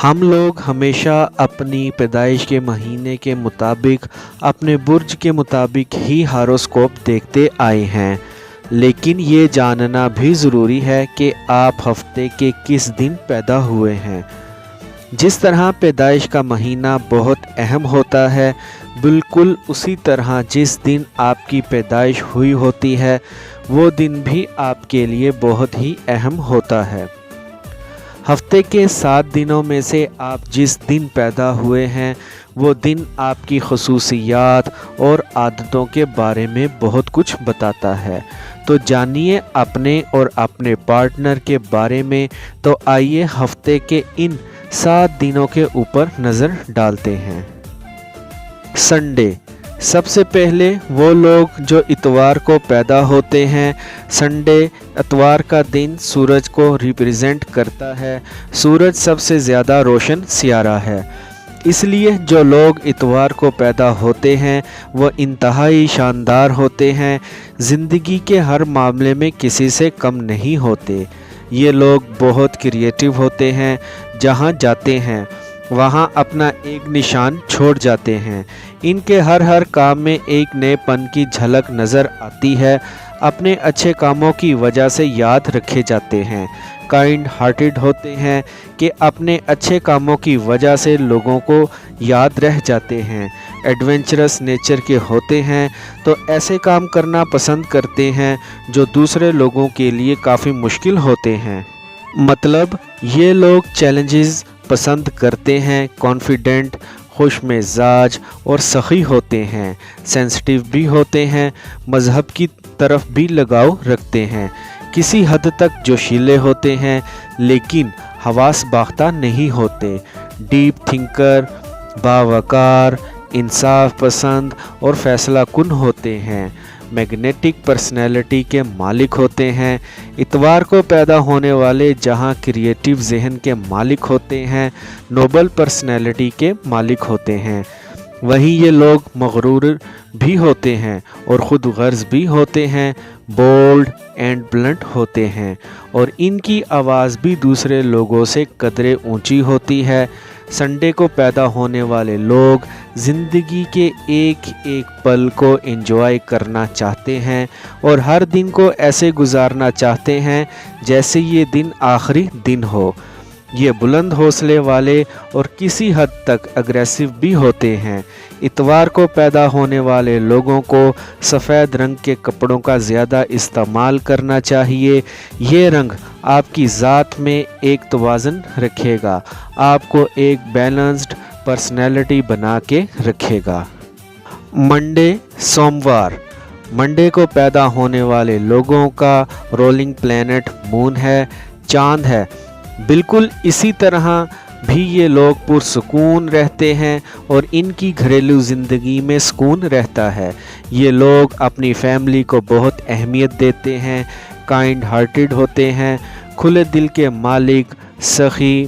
हम लोग हमेशा अपनी पैदाइश के महीने के मुताबिक अपने बुर्ज के मुताबिक ही हारोस्कोप देखते आए हैं, लेकिन ये जानना भी ज़रूरी है कि आप हफ्ते के किस दिन पैदा हुए हैं। जिस तरह पैदाइश का महीना बहुत अहम होता है, बिल्कुल उसी तरह जिस दिन आपकी पैदाइश हुई होती है वो दिन भी आपके लिए बहुत ही अहम होता है। हफ्ते के 7 दिनों में से आप जिस दिन पैदा हुए हैं वो दिन आपकी खसूसियात और आदतों के बारे में बहुत कुछ बताता है। तो जानिए अपने और अपने पार्टनर के बारे में। तो आइए हफ्ते के इन 7 दिनों के ऊपर नज़र डालते हैं। संडे, सबसे पहले वो लोग जो इतवार को पैदा होते हैं। संडे इतवार का दिन सूरज को रिप्रेजेंट करता है। सूरज सबसे ज़्यादा रोशन सियारा है, इसलिए जो लोग इतवार को पैदा होते हैं वो इंतहाई शानदार होते हैं। ज़िंदगी के हर मामले में किसी से कम नहीं होते। ये लोग बहुत क्रिएटिव होते हैं, जहाँ जाते हैं वहाँ अपना एक निशान छोड़ जाते हैं। इनके हर काम में एक नएपन की झलक नज़र आती है। अपने अच्छे कामों की वजह से याद रखे जाते हैं। काइंड हार्टेड होते हैं कि अपने अच्छे कामों की वजह से लोगों को याद रह जाते हैं। एडवेंचरस नेचर के होते हैं, तो ऐसे काम करना पसंद करते हैं जो दूसरे लोगों के लिए काफ़ी मुश्किल होते हैं। मतलब ये लोग चैलेंजेस पसंद करते हैं। कॉन्फिडेंट, खुश मिजाज और सखी होते हैं। सेंसिटिव भी होते हैं। मज़हब की तरफ भी लगाव रखते हैं। किसी हद तक जोशीले होते हैं, लेकिन हवास बाख्ता नहीं होते। डीप थिंकर, बावकार, इंसाफ पसंद और फैसला कुन होते हैं। मैग्नेटिक पर्सनैलिटी के मालिक होते हैं। इतवार को पैदा होने वाले जहां क्रिएटिव जहन के मालिक होते हैं, नोबल पर्सनैलिटी के मालिक होते हैं, वहीं ये लोग मगरूर भी होते हैं और ख़ुद गर्ज भी होते हैं। बोल्ड एंड ब्लंट होते हैं और इनकी आवाज़ भी दूसरे लोगों से कदरे ऊंची होती है। संडे को पैदा होने वाले लोग ज़िंदगी के एक एक पल को एंजॉय करना चाहते हैं और हर दिन को ऐसे गुजारना चाहते हैं जैसे ये दिन आखिरी दिन हो। ये बुलंद हौसले वाले और किसी हद तक अग्रेसिव भी होते हैं। इतवार को पैदा होने वाले लोगों को सफ़ेद रंग के कपड़ों का ज़्यादा इस्तेमाल करना चाहिए। ये रंग आपकी ज़ात में एक तवाज़ुन रखेगा, आपको एक बैलेंस्ड पर्सनैलिटी बना के रखेगा। मंडे, सोमवार, मंडे को पैदा होने वाले लोगों का रोलिंग प्लैनेट मून है, चाँद है। बिल्कुल इसी तरह भी ये लोग पुरसुकून रहते हैं और इनकी घरेलू ज़िंदगी में सुकून रहता है। ये लोग अपनी फैमिली को बहुत अहमियत देते हैं। काइंड हार्टेड होते हैं, खुले दिल के मालिक, सखी,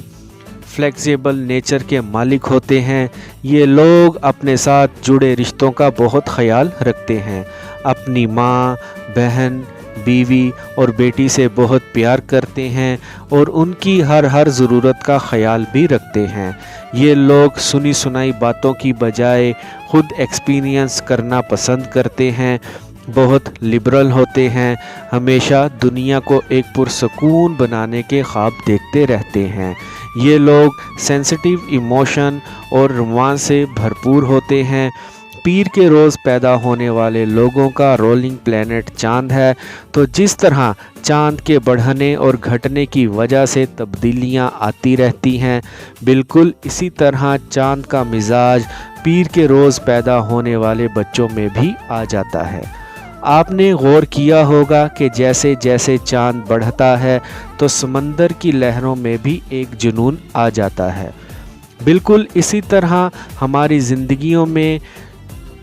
फ्लेक्सिबल नेचर के मालिक होते हैं। ये लोग अपने साथ जुड़े रिश्तों का बहुत ख्याल रखते हैं। अपनी माँ, बहन, बीवी और बेटी से बहुत प्यार करते हैं और उनकी हर ज़रूरत का ख्याल भी रखते हैं। ये लोग सुनी सुनाई बातों की बजाय खुद एक्सपीरियंस करना पसंद करते हैं। बहुत लिबरल होते हैं, हमेशा दुनिया को एक पुरसकून बनाने के ख्वाब देखते रहते हैं। ये लोग सेंसिटिव इमोशन और रोमांस से भरपूर होते हैं। पीर के रोज़ पैदा होने वाले लोगों का रोलिंग प्लैनेट चाँद है, तो जिस तरह चाँद के बढ़ने और घटने की वजह से तब्दीलियाँ आती रहती हैं, बिल्कुल इसी तरह चाँद का मिजाज पीर के रोज़ पैदा होने वाले बच्चों में भी आ जाता है। आपने गौर किया होगा कि जैसे जैसे चाँद बढ़ता है तो समंदर की लहरों में भी एक जुनून आ जाता है। बिल्कुल इसी तरह हमारी ज़िंदगियों में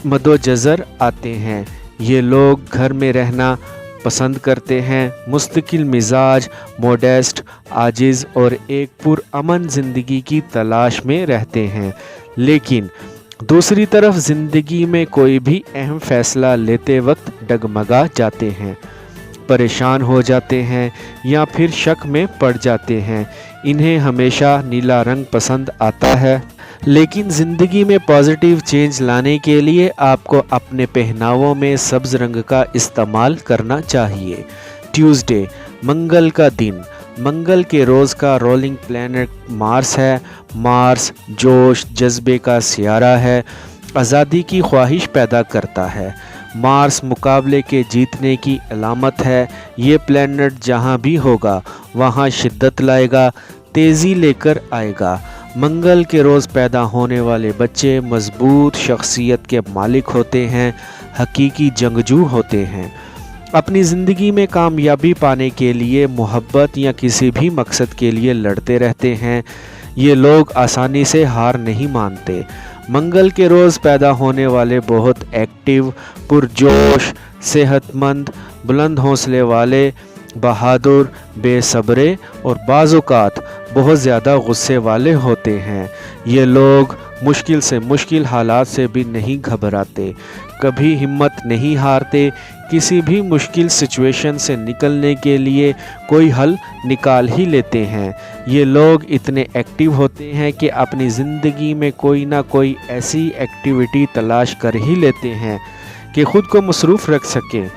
मदोजज़र आते हैं। ये लोग घर में रहना पसंद करते हैं, मुस्तकिल मिजाज, मोडेस्ट, आजिज़ और एक पुरअमन ज़िंदगी की तलाश में रहते हैं। लेकिन दूसरी तरफ ज़िंदगी में कोई भी अहम फ़ैसला लेते वक्त डगमगा जाते हैं। परेशान हो जाते हैं या फिर शक में पड़ जाते हैं। इन्हें हमेशा नीला रंग पसंद आता है। लेकिन ज़िंदगी में पॉजिटिव चेंज लाने के लिए आपको अपने पहनावों में सब्ज़ रंग का इस्तेमाल करना चाहिए। ट्यूसडे, मंगल का दिन। मंगल के रोज़ का रोलिंग प्लैनेट मार्स है। मार्स जोश जज्बे का सियारा है, आज़ादी की ख्वाहिश पैदा करता है। मार्स मुकाबले के जीतने की अलामत है। ये प्लैनेट जहाँ भी होगा वहाँ शिद्दत लाएगा, तेज़ी लेकर आएगा। मंगल के रोज़ पैदा होने वाले बच्चे मजबूत शख्सियत के मालिक होते हैं, हकीकी जंगजू होते हैं। अपनी ज़िंदगी में कामयाबी पाने के लिए, मोहब्बत या किसी भी मकसद के लिए लड़ते रहते हैं। ये लोग आसानी से हार नहीं मानते। मंगल के रोज़ पैदा होने वाले बहुत एक्टिव, पुरजोश, सेहतमंद, बुलंद हौसले वाले, बहादुर, बेसब्रे और बाज़-औक़ात बहुत ज़्यादा गुस्से वाले होते हैं। ये लोग मुश्किल से मुश्किल हालात से भी नहीं घबराते, कभी हिम्मत नहीं हारते। किसी भी मुश्किल सिचुएशन से निकलने के लिए कोई हल निकाल ही लेते हैं। ये लोग इतने एक्टिव होते हैं कि अपनी ज़िंदगी में कोई ना कोई ऐसी एक्टिविटी तलाश कर ही लेते हैं कि ख़ुद को मसरूफ़ रख सकें।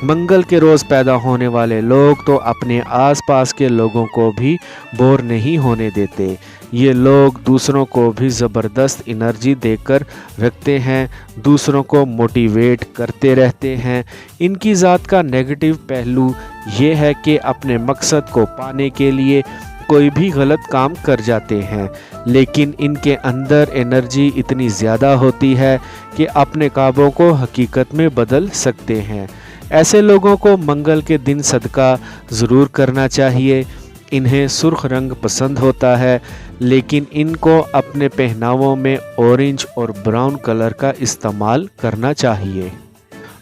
मंगल के रोज़ पैदा होने वाले लोग तो अपने आसपास के लोगों को भी बोर नहीं होने देते। ये लोग दूसरों को भी ज़बरदस्त एनर्जी देकर रखते हैं, दूसरों को मोटिवेट करते रहते हैं। इनकी ज़ात का नेगेटिव पहलू ये है कि अपने मकसद को पाने के लिए कोई भी गलत काम कर जाते हैं, लेकिन इनके अंदर एनर्जी इतनी ज़्यादा होती है कि अपने ख्वाबों को हकीकत में बदल सकते हैं। ऐसे लोगों को मंगल के दिन सदका ज़रूर करना चाहिए। इन्हें सुर्ख रंग पसंद होता है, लेकिन इनको अपने पहनावों में ऑरेंज और ब्राउन कलर का इस्तेमाल करना चाहिए।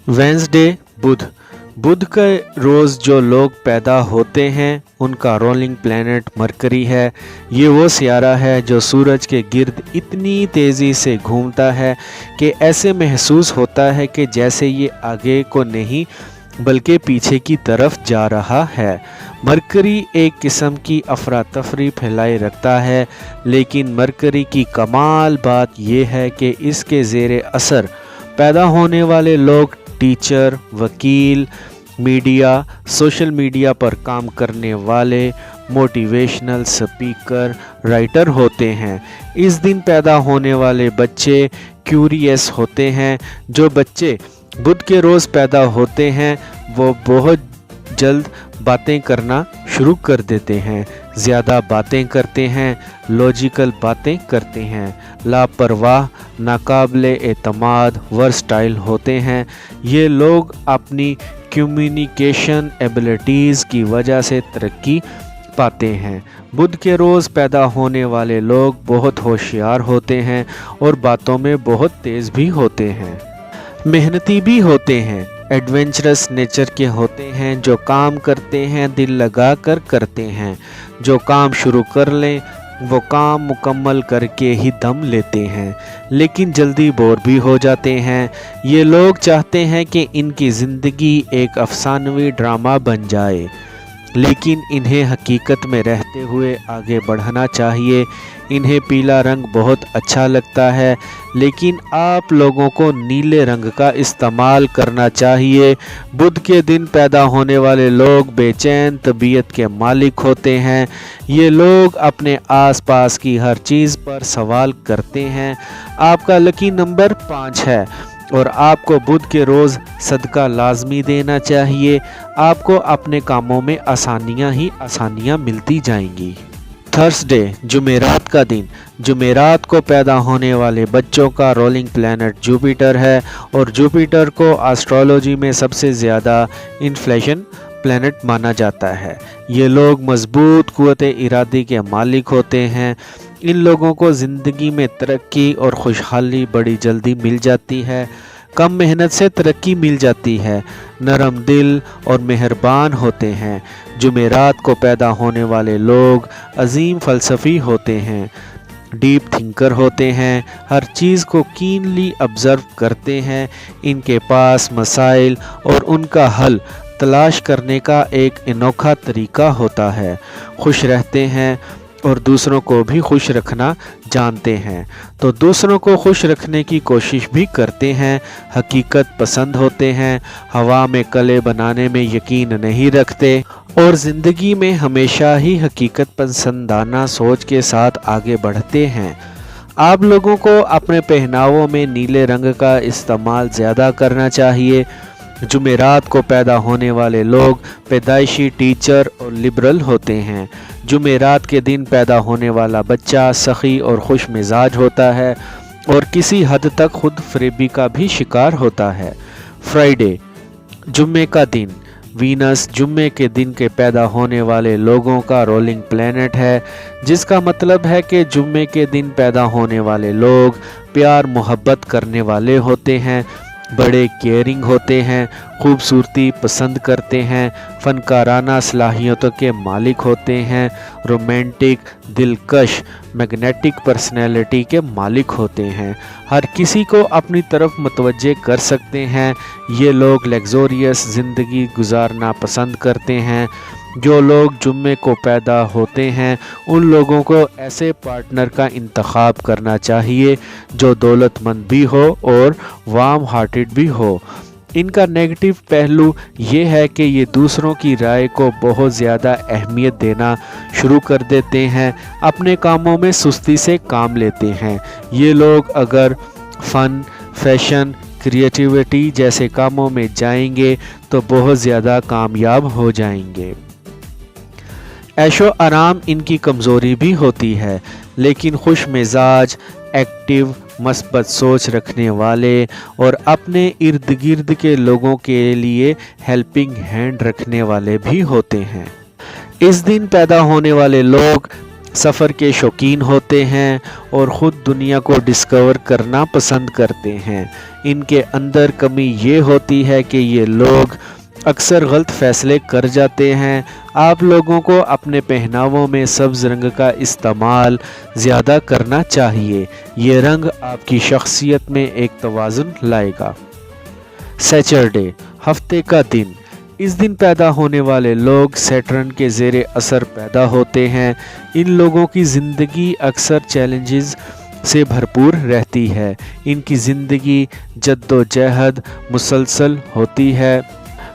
वेंसडे, बुध। बुध के रोज़ जो लोग पैदा होते हैं उनका रोलिंग प्लैनेट मरकरी है। ये वो सियारा है जो सूरज के गिर्द इतनी तेज़ी से घूमता है कि ऐसे महसूस होता है कि जैसे ये आगे को नहीं बल्कि पीछे की तरफ जा रहा है। मरकरी एक किस्म की अफरा तफरी फैलाए रखता है, लेकिन मरकरी की कमाल बात यह है कि इसके ज़ेरे असर पैदा होने वाले लोग टीचर, वकील, मीडिया, सोशल मीडिया पर काम करने वाले, मोटिवेशनल स्पीकर, राइटर होते हैं। इस दिन पैदा होने वाले बच्चे क्यूरियस होते हैं। जो बच्चे बुध के रोज़ पैदा होते हैं वो बहुत जल्द बातें करना शुरू कर देते हैं, ज़्यादा बातें करते हैं, लॉजिकल बातें करते हैं, लापरवाह, नाकाबिले एतमाद, वर्सटाइल होते हैं। ये लोग अपनी कम्युनिकेशन एबिलिटीज़ की वजह से तरक्की पाते हैं। बुध के रोज़ पैदा होने वाले लोग बहुत होशियार होते हैं और बातों में बहुत तेज़ भी होते हैं, मेहनती भी होते हैं, एडवेंचरस नेचर के होते हैं। जो काम करते हैं दिल लगा कर करते हैं। जो काम शुरू कर लें वो काम मुकम्मल करके ही दम लेते हैं, लेकिन जल्दी बोर भी हो जाते हैं। ये लोग चाहते हैं कि इनकी ज़िंदगी एक अफसानवी ड्रामा बन जाए, लेकिन इन्हें हकीकत में रहते हुए आगे बढ़ना चाहिए। इन्हें पीला रंग बहुत अच्छा लगता है, लेकिन आप लोगों को नीले रंग का इस्तेमाल करना चाहिए। बुध के दिन पैदा होने वाले लोग बेचैन तबीयत के मालिक होते हैं। ये लोग अपने आसपास की हर चीज़ पर सवाल करते हैं। आपका लकी नंबर 5 है और आपको बुध के रोज़ सदका लाजमी देना चाहिए। आपको अपने कामों में आसानियाँ ही आसानियाँ मिलती जाएंगी। थर्सडे, जुमेरात का दिन। जुमेरात को पैदा होने वाले बच्चों का रोलिंग प्लैनेट जुपिटर है और जुपिटर को एस्ट्रोलॉजी में सबसे ज़्यादा इन्फ्लेशन प्लैनेट माना जाता है। ये लोग मजबूत क़ुव्वत इरादे के मालिक होते हैं। इन लोगों को ज़िंदगी में तरक्की और खुशहाली बड़ी जल्दी मिल जाती है। कम मेहनत से तरक्की मिल जाती है। नरम दिल और मेहरबान होते हैं। जुमेरात को पैदा होने वाले लोग अजीम फ़लसफ़ी होते हैं, डीप थिंकर होते हैं, हर चीज़ को कीनली ऑब्ज़र्व करते हैं। इनके पास मसाइल और उनका हल तलाश करने का एक अनोखा तरीका होता है। खुश रहते हैं और दूसरों को भी खुश रखना जानते हैं, तो दूसरों को खुश रखने की कोशिश भी करते हैं। हकीकत पसंद होते हैं, हवा में कले बनाने में यकीन नहीं रखते और ज़िंदगी में हमेशा ही हकीकत पसंदाना सोच के साथ आगे बढ़ते हैं। आप लोगों को अपने पहनावों में नीले रंग का इस्तेमाल ज़्यादा करना चाहिए। जुमेरात को पैदा होने वाले लोग पैदाइशी टीचर और लिबरल होते हैं। जुमेरात के दिन पैदा होने वाला बच्चा सखी और खुश मिजाज होता है और किसी हद तक खुद फरेबी का भी शिकार होता है। फ्राइडे, जुम्मे का दिन। वीनस जुम्मे के दिन के पैदा होने वाले लोगों का रोलिंग प्लैनेट है, जिसका मतलब है कि जुम्मे के दिन पैदा होने वाले लोग प्यार मोहब्बत करने वाले होते हैं, बड़े केयरिंग होते हैं, खूबसूरती पसंद करते हैं, फ़नकाराना सलाहियतों के मालिक होते हैं, रोमांटिक, दिलकश, मैग्नेटिक पर्सनैलिटी के मालिक होते हैं, हर किसी को अपनी तरफ मुतवज्जे कर सकते हैं। ये लोग लग्जोरियस ज़िंदगी गुजारना पसंद करते हैं। जो लोग जुम्मे को पैदा होते हैं उन लोगों को ऐसे पार्टनर का इंतखाब करना चाहिए जो दौलतमंद भी हो और वार्म हार्टेड भी हो। इनका नेगेटिव पहलू ये है कि ये दूसरों की राय को बहुत ज़्यादा अहमियत देना शुरू कर देते हैं, अपने कामों में सुस्ती से काम लेते हैं। ये लोग अगर फ़न, फैशन, क्रिएटिविटी जैसे कामों में जाएंगे तो बहुत ज़्यादा कामयाब हो जाएंगे। ऐशो आराम इनकी कमज़ोरी भी होती है, लेकिन खुश मिजाज, एक्टिव, मस्बत सोच रखने वाले और अपने इर्द गिर्द के लोगों के लिए हेल्पिंग हैंड रखने वाले भी होते हैं। इस दिन पैदा होने वाले लोग सफ़र के शौकीन होते हैं और ख़ुद दुनिया को डिस्कवर करना पसंद करते हैं। इनके अंदर कमी ये होती है कि ये लोग अक्सर गलत फ़ैसले कर जाते हैं। आप लोगों को अपने पहनावों में सब्ज़ रंग का इस्तेमाल ज़्यादा करना चाहिए। ये रंग आपकी शख्सियत में एक तवाज़ुन लाएगा। सैटरडे, हफ्ते का दिन। इस दिन पैदा होने वाले लोग सैटर्न के ज़ेरे असर पैदा होते हैं। इन लोगों की ज़िंदगी अक्सर चैलेंजेस से भरपूर रहती है। इनकी ज़िंदगी जद्दोजहद मुसलसल होती है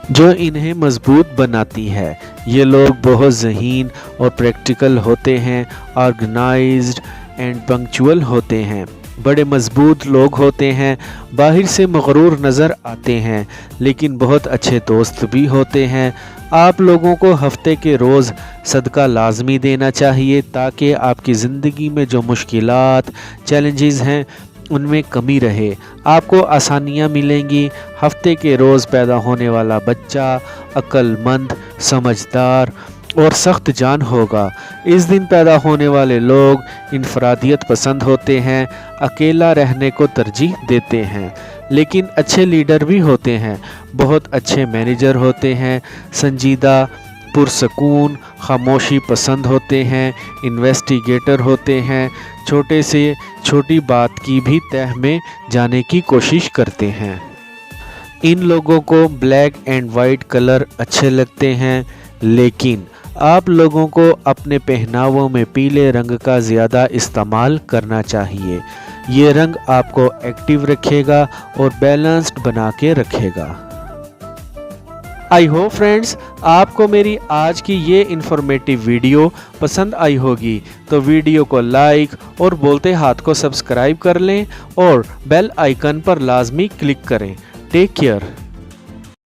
जो इन्हें मजबूत बनाती है। ये लोग बहुत ज़हीन और प्रैक्टिकल होते हैं, ऑर्गेनाइज्ड एंड पंक्चुअल होते हैं, बड़े मजबूत लोग होते हैं, बाहर से मगरूर नज़र आते हैं लेकिन बहुत अच्छे दोस्त भी होते हैं। आप लोगों को हफ्ते के रोज़ सदका लाजमी देना चाहिए ताकि आपकी ज़िंदगी में जो मुश्किलात, चैलेंजेस हैं उनमें कमी रहे, आपको आसानियाँ मिलेंगी। हफ्ते के रोज़ पैदा होने वाला बच्चा अक्लमंद, समझदार और सख्त जान होगा। इस दिन पैदा होने वाले लोग इनफरादियत पसंद होते हैं, अकेला रहने को तरजीह देते हैं, लेकिन अच्छे लीडर भी होते हैं, बहुत अच्छे मैनेजर होते हैं, संजीदा, पुरसकून, खामोशी पसंद होते हैं, इन्वेस्टिगेटर होते हैं, छोटे से छोटी बात की भी तह में जाने की कोशिश करते हैं। इन लोगों को ब्लैक एंड वाइट कलर अच्छे लगते हैं, लेकिन आप लोगों को अपने पहनावों में पीले रंग का ज़्यादा इस्तेमाल करना चाहिए। ये रंग आपको एक्टिव रखेगा और बैलेंस्ड बना के रखेगा। आई होप फ्रेंड्स आपको मेरी आज की ये इन्फॉर्मेटिव वीडियो पसंद आई होगी, तो वीडियो को लाइक और बोलते हाथ को सब्सक्राइब कर लें और बेल आइकन पर लाजमी क्लिक करें। Take care.